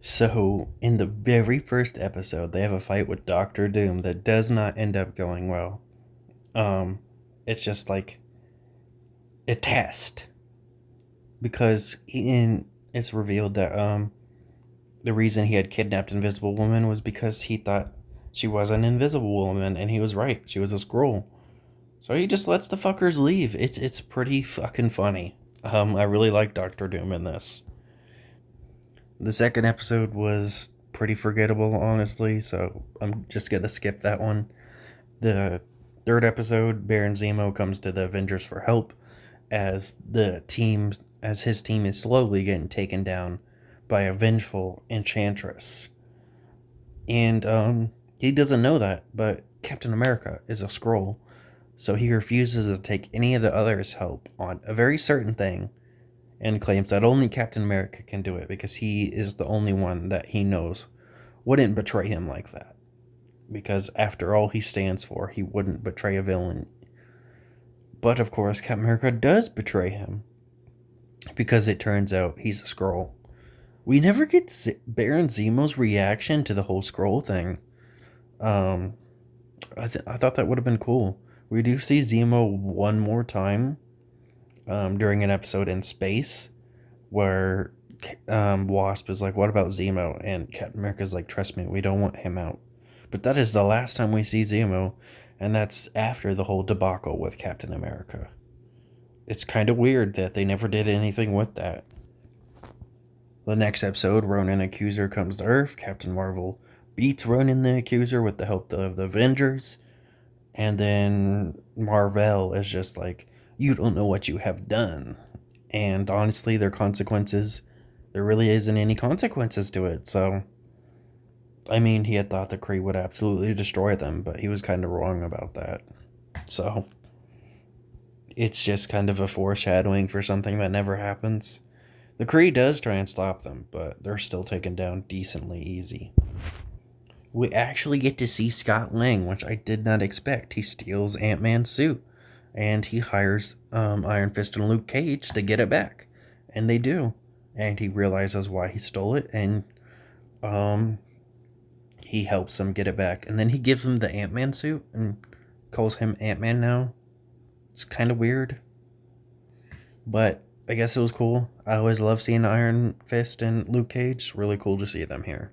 So, in the very first episode, they have a fight with Doctor Doom that does not end up going well. Um, it's just like a test because it's revealed that the reason he had kidnapped Invisible Woman was because he thought she was an Invisible Woman, and he was right. She was a scroll. So he just lets the fuckers leave. It's pretty fucking funny. I really like Doctor Doom in this. The second episode was pretty forgettable, honestly, so I'm just gonna skip that one. The third episode, Baron Zemo comes to the Avengers for help as his team is slowly getting taken down by a vengeful enchantress. And he doesn't know that, but Captain America is a scroll, so he refuses to take any of the others' help on a very certain thing and claims that only Captain America can do it because he is the only one that he knows wouldn't betray him like that. Because after all he stands for, he wouldn't betray a villain. But of course, Captain America does betray him because it turns out he's a Skrull. We never get Baron Zemo's reaction to the whole Skrull thing. Um, I thought that would have been cool. We do see Zemo one more time during an episode in space where Wasp is like, "What about Zemo?" And Captain America's like, "Trust me, we don't want him out." But that is the last time we see Zemo, and that's after the whole debacle with Captain America. It's kind of weird that they never did anything with that. The next episode, Ronan Accuser comes to Earth. Captain Marvel beats Ronan the Accuser with the help of the Avengers. And then Marvel is just like, "You don't know what you have done." And honestly, there really isn't any consequences to it. So, I mean, he had thought the Kree would absolutely destroy them, but he was kind of wrong about that. So, it's just kind of a foreshadowing for something that never happens. The Kree does try and stop them, but they're still taken down decently easy. We actually get to see Scott Lang, which I did not expect. He steals Ant-Man's suit, and he hires Iron Fist and Luke Cage to get it back, and they do. And he realizes why he stole it, and um, he helps him get it back. And then he gives him the Ant-Man suit and calls him Ant-Man now. It's kind of weird, but I guess it was cool. I always love seeing Iron Fist and Luke Cage. It's really cool to see them here.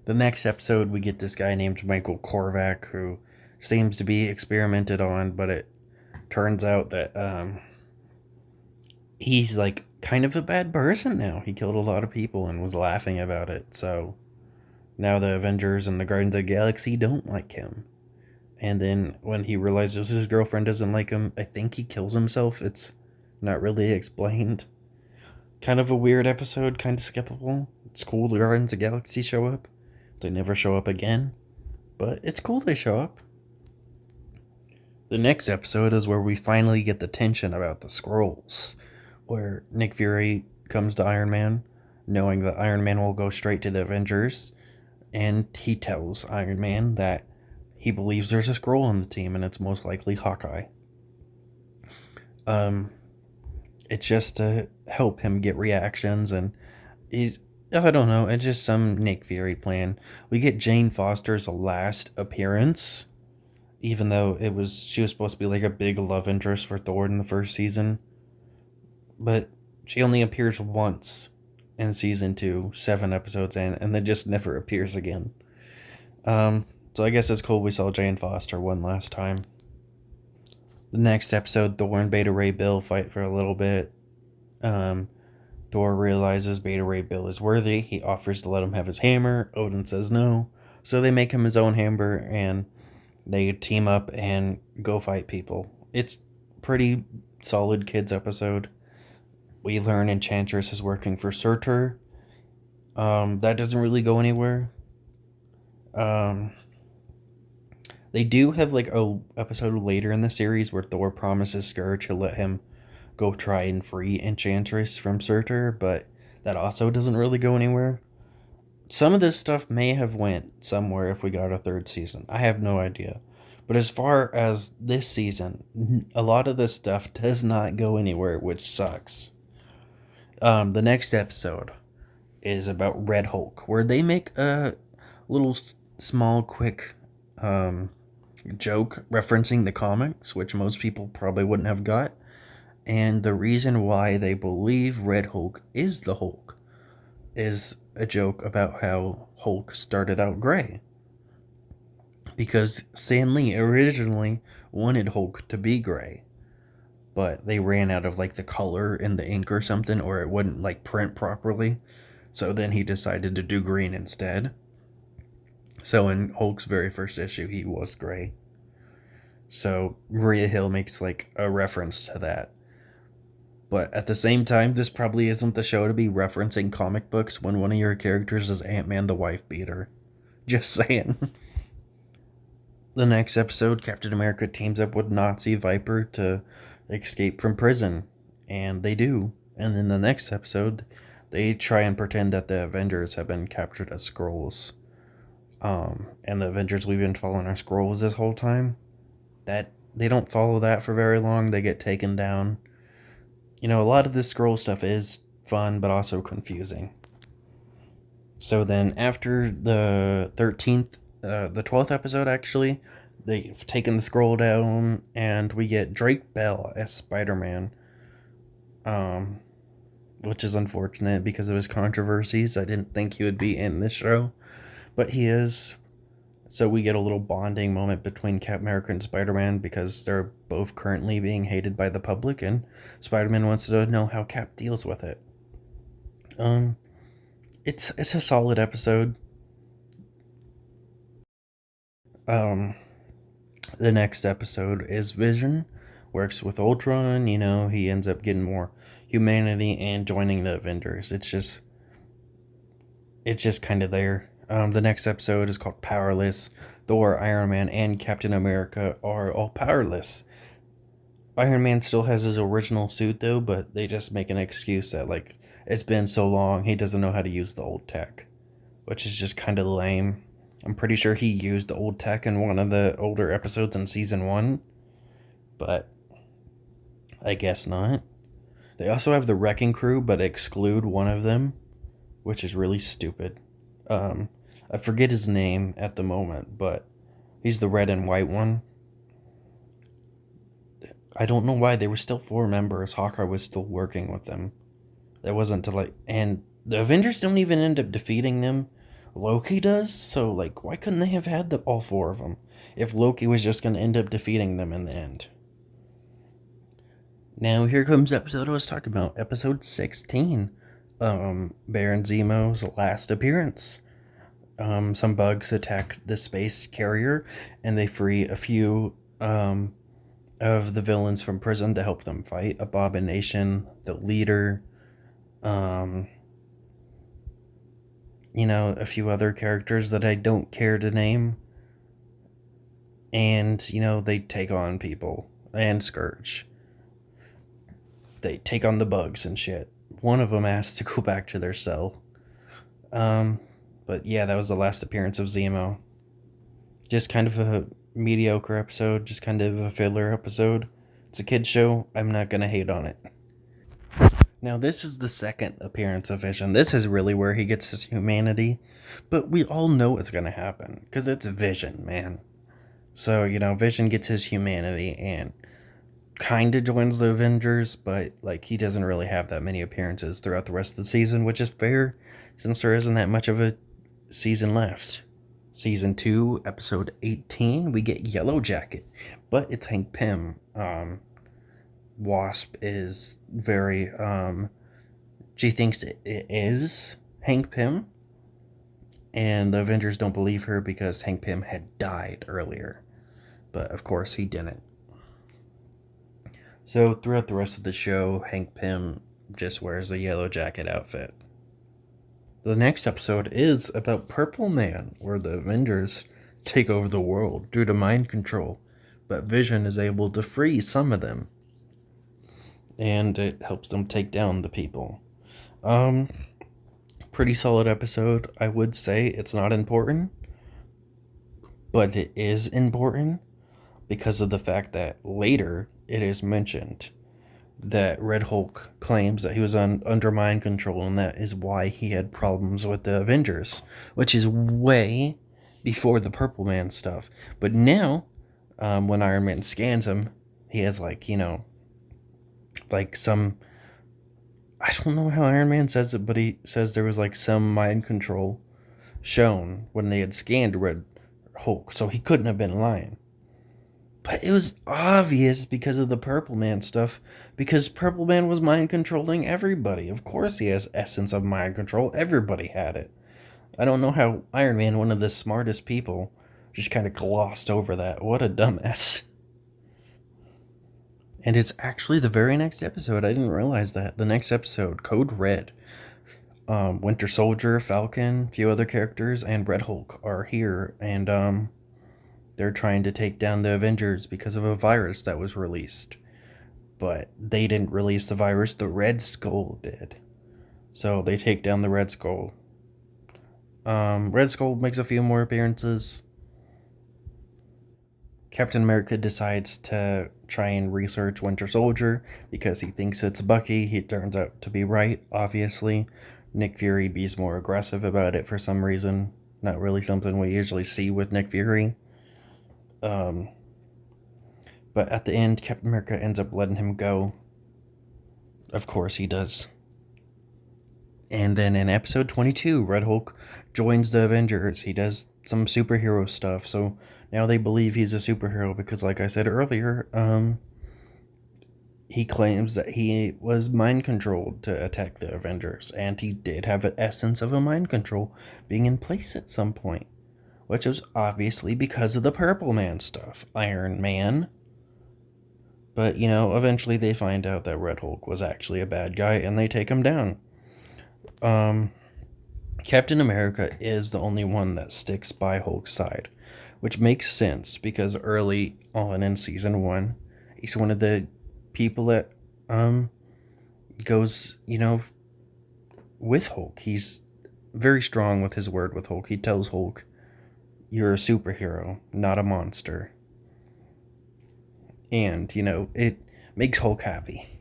The next episode, we get this guy named Michael Korvac who seems to be experimented on, but it turns out that he's like kind of a bad person now. He killed a lot of people and was laughing about it. So now the Avengers and the Guardians of the Galaxy don't like him. And then when he realizes his girlfriend doesn't like him, I think he kills himself. It's not really explained. Kind of a weird episode, kind of skippable. It's cool the Guardians of the Galaxy show up. They never show up again, but it's cool they show up. The next episode is where we finally get the tension about the Skrulls, where Nick Fury comes to Iron Man, knowing that Iron Man will go straight to the Avengers, and he tells Iron Man that he believes there's a Skrull on the team, and it's most likely Hawkeye. Um, it's just to help him get reactions, and he's I don't know. It's just some Nick Fury plan. We get Jane Foster's last appearance, even though she was supposed to be like a big love interest for Thor in the first season, but she only appears once in season 2, 7 episodes in, and then just never appears again. So I guess it's cool we saw Jane Foster one last time. The next episode, Thor and Beta Ray Bill fight for a little bit. Um, Thor realizes Beta Ray Bill is worthy. He offers to let him have his hammer. Odin says no. So they make him his own hammer and they team up and go fight people. It's pretty solid kids episode. We learn Enchantress is working for Surtur. That doesn't really go anywhere. Um, they do have like a episode later in the series where Thor promises Scourge he'll let him go try and free Enchantress from Surtur, but that also doesn't really go anywhere. Some of this stuff may have went somewhere if we got a third season. I have no idea. But as far as this season, a lot of this stuff does not go anywhere, which sucks. The next episode is about Red Hulk, where they make a little small, quick joke referencing the comics, which most people probably wouldn't have got. And the reason why they believe Red Hulk is the Hulk is a joke about how Hulk started out gray. Because Stan Lee originally wanted Hulk to be gray, but they ran out of like the color in the ink or something, or it wouldn't like print properly. So then he decided to do green instead. So in Hulk's very first issue, he was gray. So Maria Hill makes like a reference to that. But at the same time, this probably isn't the show to be referencing comic books when one of your characters is Ant-Man the Wife Beater. Just saying. The next episode, Captain America teams up with Nazi Viper to escape from prison. And they do. And in the next episode, they try and pretend that the Avengers have been captured as Skrulls. And the Avengers, we've been following our Skrulls this whole time. That they don't follow that for very long. They get taken down. You know, a lot of this Skrull stuff is fun, but also confusing. So then, after the 12th episode, actually, they've taken the Skrull down, and we get Drake Bell as Spider-Man. Which is unfortunate because of his controversies. I didn't think he would be in this show, but he is. So we get a little bonding moment between Captain America and Spider-Man because they're both currently being hated by the public, and Spider-Man wants to know how Cap deals with it. It's a solid episode. The next episode is Vision, works with Ultron. You know, he ends up getting more humanity and joining the Avengers. It's just kind of there. The next episode is called Powerless. Thor, Iron Man, and Captain America are all powerless. Iron Man still has his original suit though, but they just make an excuse that like it's been so long he doesn't know how to use the old tech, which is just kind of lame. I'm pretty sure he used the old tech in one of the older episodes in season 1, but I guess not. They also have the Wrecking Crew, but exclude one of them, which is really stupid. I forget his name at the moment, but he's the red and white one. I don't know why they were still 4 members. Hawkeye was still working with them. That wasn't to like, and the Avengers don't even end up defeating them. Loki does. So like, why couldn't they have had all 4 of them if Loki was just going to end up defeating them in the end? Now here comes the episode I was talking about, episode 16. Baron Zemo's last appearance. Some bugs attack the space carrier, and they free a few of the villains from prison to help them fight. Abomination, the leader, a few other characters that I don't care to name. And, they take on people. And Scourge. They take on the bugs and shit. One of them asked to go back to their cell. But yeah, that was the last appearance of Zemo. Just kind of a mediocre episode, just kind of a filler episode. It's a kid's show, I'm not gonna hate on it. Now this is the second appearance of Vision. This is really where he gets his humanity. But we all know what's gonna happen, because it's Vision, man. So, Vision gets his humanity and kind of joins the Avengers, but like he doesn't really have that many appearances throughout the rest of the season, which is fair since there isn't that much of a season left. Season 2, episode 18, we get Yellow Jacket, but it's Hank Pym. Wasp is very, she thinks it is Hank Pym, and the Avengers don't believe her because Hank Pym had died earlier, but of course he didn't. So throughout the rest of the show, Hank Pym just wears the Yellow Jacket outfit. The next episode is about Purple Man, where the Avengers take over the world due to mind control, but Vision is able to free some of them, and it helps them take down the people. Pretty solid episode. I would say it's not important, but it is important because of the fact that later it is mentioned that Red Hulk claims that he was under mind control, and that is why he had problems with the Avengers, which is way before the Purple Man stuff. But now, when Iron Man scans him, he has like like some, I don't know how Iron Man says it, but he says there was like some mind control shown when they had scanned Red Hulk, so he couldn't have been lying. But it was obvious because of the Purple Man stuff, because Purple Man was mind controlling everybody. Of course, he has essence of mind control. Everybody had it. I don't know how Iron Man, one of the smartest people, just kind of glossed over that. What a dumbass. And it's actually the very next episode. I didn't realize that. The next episode, Code Red. Winter Soldier, Falcon, a few other characters, and Red Hulk are here, and they're trying to take down the Avengers because of a virus that was released. But they didn't release the virus, the Red Skull did. So they take down the Red Skull. Red Skull makes a few more appearances. Captain America decides to try and research Winter Soldier because he thinks it's Bucky. He turns out to be right, obviously. Nick Fury be's more aggressive about it for some reason. Not really something we usually see with Nick Fury. Um, but at the end, Captain America ends up letting him go. Of course he does. And then in episode 22, Red Hulk joins the Avengers. He does some superhero stuff. So now they believe he's a superhero because, like I said earlier, he claims that he was mind controlled to attack the Avengers. And he did have an essence of a mind control being in place at some point, which was obviously because of the Purple Man stuff. Iron Man. But, eventually they find out that Red Hulk was actually a bad guy and they take him down. Um, Captain America is the only one that sticks by Hulk's side, which makes sense because early on in season 1, he's one of the people that goes, with Hulk. He's very strong with his word with Hulk. He tells Hulk, "You're a superhero, not a monster." And, it makes Hulk happy.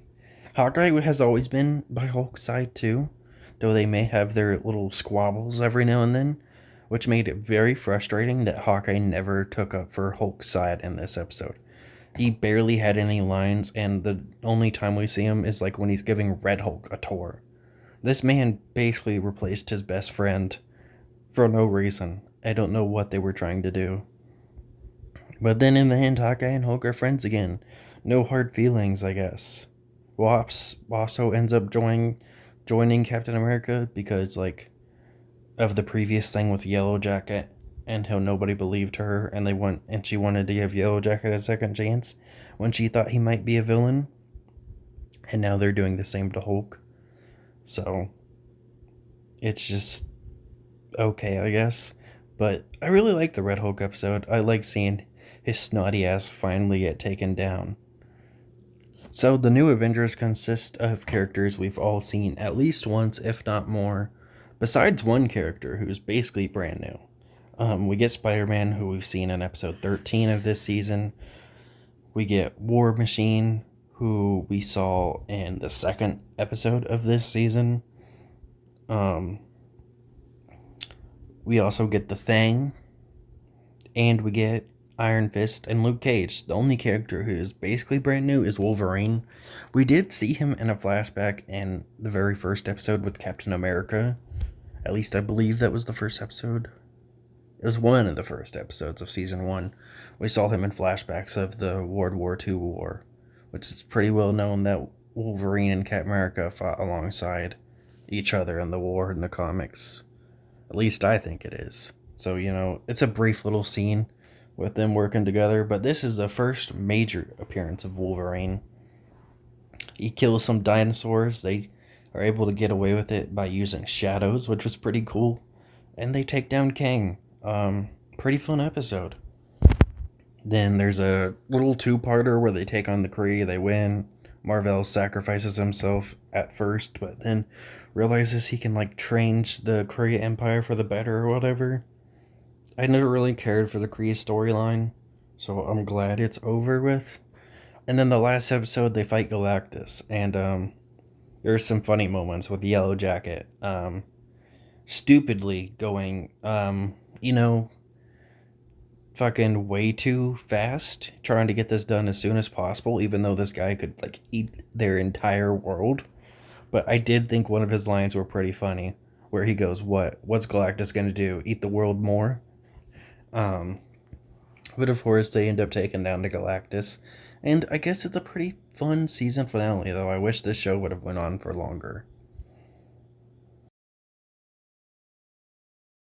Hawkeye has always been by Hulk's side too, though they may have their little squabbles every now and then, which made it very frustrating that Hawkeye never took up for Hulk's side in this episode. He barely had any lines, and the only time we see him is like when he's giving Red Hulk a tour. This man basically replaced his best friend for no reason. I don't know what they were trying to do. But then in the end, Hawkeye and Hulk are friends again. No hard feelings, I guess. Wasp also ends up joining Captain America because of the previous thing with Yellow Jacket and how nobody believed her and she wanted to give Yellow Jacket a second chance when she thought he might be a villain. And now they're doing the same to Hulk. So it's just okay, I guess. But I really like the Red Hulk episode. I like seeing his snotty ass finally get taken down. So the new Avengers consist of characters we've all seen at least once, if not more, besides one character who's basically brand new. We get Spider-Man, who we've seen in episode 13 of this season. We get War Machine, who we saw in the second episode of this season. We also get the Thing, and we get Iron Fist and Luke Cage. The only character who is basically brand new is Wolverine. We did see him in a flashback in the very first episode with Captain America. At least I believe that was the first episode. It was one of the first episodes of season 1. We saw him in flashbacks of the World War II war, which is pretty well known that Wolverine and Captain America fought alongside each other in the war in the comics. At least I think it is. So, it's a brief little scene with them working together, but this is the first major appearance of Wolverine. He kills some dinosaurs. They are able to get away with it by using shadows, which was pretty cool. And they take down Kang. Pretty fun episode. Then there's a little two-parter where they take on the Kree, they win. Marvel sacrifices himself at first, but then realizes he can change the Kree Empire for the better or whatever. I never really cared for the Kree storyline, so I'm glad it's over with. And then the last episode, they fight Galactus, and there's some funny moments with Yellow Jacket, stupidly going, fucking way too fast, trying to get this done as soon as possible, even though this guy could like eat their entire world. But I did think one of his lines were pretty funny, where he goes, What's Galactus gonna do? Eat the world more?" Um, but of course, they end up taking down the Galactus, and I guess it's a pretty fun season finale. Though I wish this show would have went on for longer.